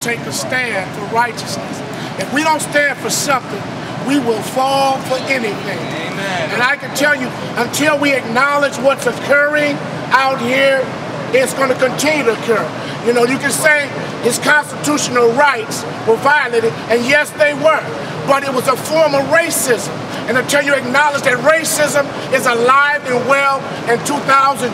take a stand for righteousness. If we don't stand for something, we will fall for anything. Amen. And I can tell you, until we acknowledge what's occurring out here, it's going to continue to occur. You know, you can say his constitutional rights were violated, and yes, they were, but it was a form of racism. And until you acknowledge that racism is alive and well in 2012,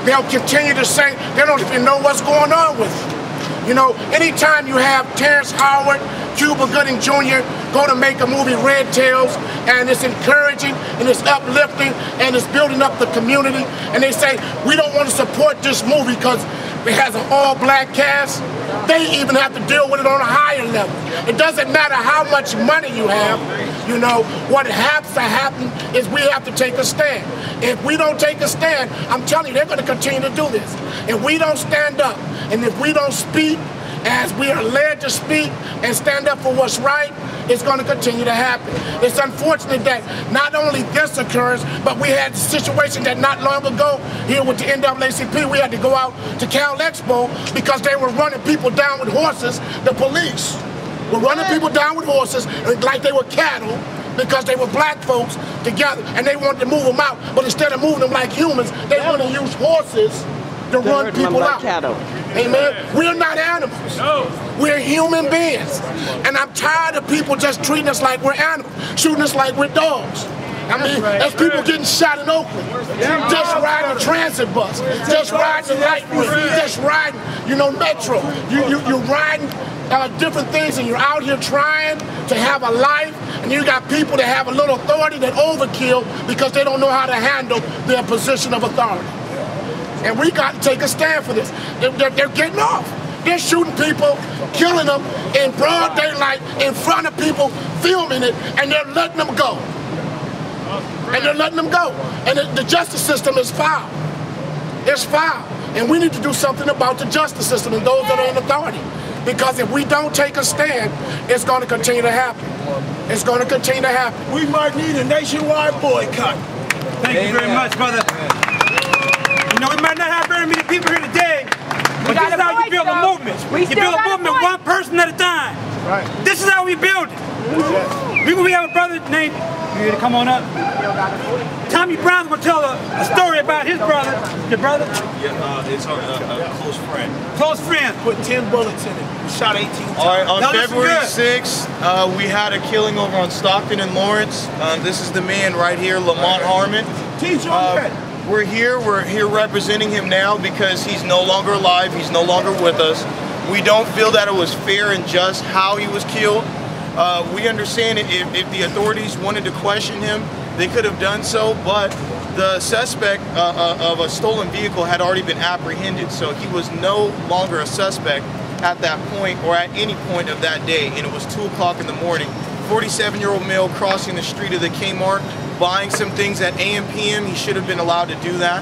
they'll continue to say they don't even know what's going on with it. You know, anytime you have Terrence Howard, Cuba Gooding Jr. go to make a movie, Red Tails, and it's encouraging and it's uplifting and it's building up the community, and they say, we don't want to support this movie because it has an all-black cast, they even have to deal with it on a higher level. It doesn't matter how much money you have, you know, what has to happen is we have to take a stand. If we don't take a stand, I'm telling you, they're going to continue to do this. If we don't stand up, and if we don't speak as we are led to speak and stand up for what's right, it's going to continue to happen. It's unfortunate that not only this occurs, but we had a situation that not long ago here with the NAACP, we had to go out to Cal Expo because they were running people down with horses. The police were running people down with horses like they were cattle because they were black folks together and they wanted to move them out. But instead of moving them like humans, they want to use horses to run people out. Amen. We're not animals. No. We're human beings. And I'm tired of people just treating us like we're animals, shooting us like we're dogs. I mean, there's people getting shot in Oakland, just riding a transit bus, just riding the light rail, just riding, you know, metro. You're riding different things, and you're out here trying to have a life, and you got people that have a little authority that overkill because they don't know how to handle their position of authority. And we got to take a stand for this. They're getting off. They're shooting people, killing them in broad daylight in front of people, filming it, and they're letting them go. And they're letting them go. And the justice system is foul. It's foul. And we need to do something about the justice system and those that are in authority. Because if we don't take a stand, it's going to continue to happen. It's going to continue to happen. We might need a nationwide boycott. Thank you very much, brother. You know, we might not have very many people here today, but this is how you build a movement. You build a movement one person at a time. Right. This is how we build it. We have a brother named, you ready to come on up? Tommy Brown's going to tell a story about his brother. Your brother? Yeah, it's a close friend. Close friend. Put 10 bullets in it. We shot 18 times. All right, on February 6th, we had a killing over on Stockton and Lawrence. This is the man right here, Lamont Harmon. We're here representing him now because he's no longer alive, he's no longer with us. We don't feel that it was fair and just how he was killed. We understand if the authorities wanted to question him, they could have done so, but the suspect of a stolen vehicle had already been apprehended, so he was no longer a suspect at that point or at any point of that day, and it was 2 o'clock in the morning. 47-year-old male crossing the street of the Kmart, buying some things at AM PM. He should have been allowed to do that.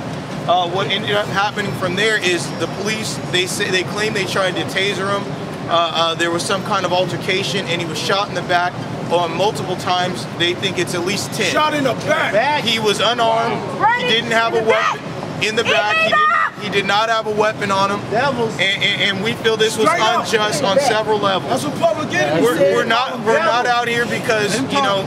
What ended up happening from there is the police, they claim they tried to taser him. There was some kind of altercation and he was shot in the back multiple times. They think it's at least 10. Shot in the back. He was unarmed. He didn't have a weapon in the back. He did not have a weapon on him. And we feel this was unjust on several levels. That's what public enemy we're not out here because, you know,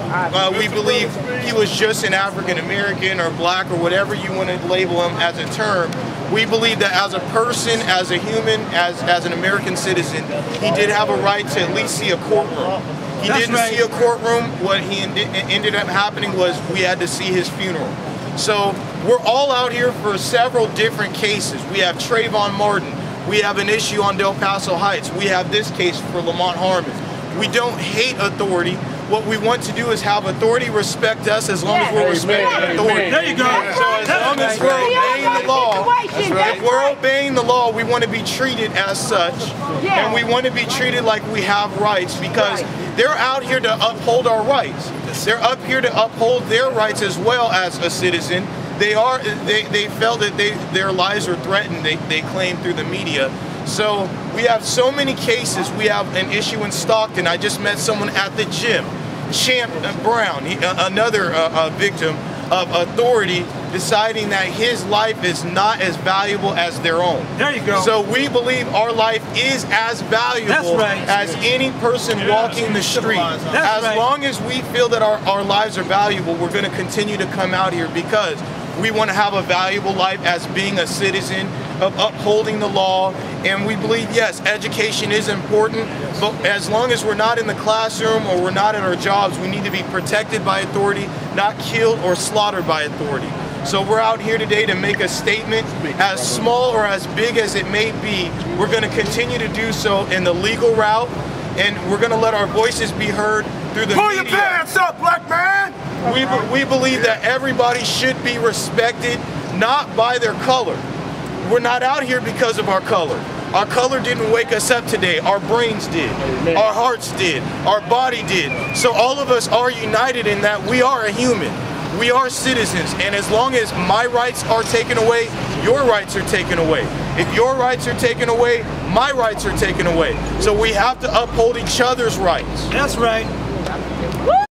we believe he was just an African American or black or whatever you want to label him as a term. We believe that as a person, as a human, as an American citizen, he did have a right to at least see a courtroom. He didn't see a courtroom. What ended up happening was we had to see his funeral. So we're all out here for several different cases. We have Trayvon Martin. We have an issue on Del Paso Heights. We have this case for Lamont Harmon. We don't hate authority. What we want to do is have authority respect us as long as we're respecting authority. There you go. So as long as we're obeying the law, if we're obeying the law, we want to be treated as such. And we want to be treated like we have rights because they're out here to uphold our rights. They're up here to uphold their rights as well as a citizen. They felt that their lives were threatened, they claim through the media. So we have so many cases. We have an issue in Stockton. I just met someone at the gym, Champ Brown, another victim of authority deciding that his life is not as valuable as their own. There you go. So we believe our life is as valuable as any person walking the street. As long as we feel that our lives are valuable, we're going to continue to come out here because we want to have a valuable life as being a citizen, of upholding the law, and we believe, yes, education is important, but as long as we're not in the classroom or we're not at our jobs, we need to be protected by authority, not killed or slaughtered by authority. So we're out here today to make a statement, as small or as big as it may be. We're going to continue to do so in the legal route, and we're going to let our voices be heard through the media. Pull your pants up, black man! We believe that everybody should be respected, not by their color. We're not out here because of our color. Our color didn't wake us up today. Our brains did. Our hearts did. Our body did. So all of us are united in that we are a human. We are citizens, and as long as my rights are taken away, your rights are taken away. If your rights are taken away, my rights are taken away. So we have to uphold each other's rights. That's right.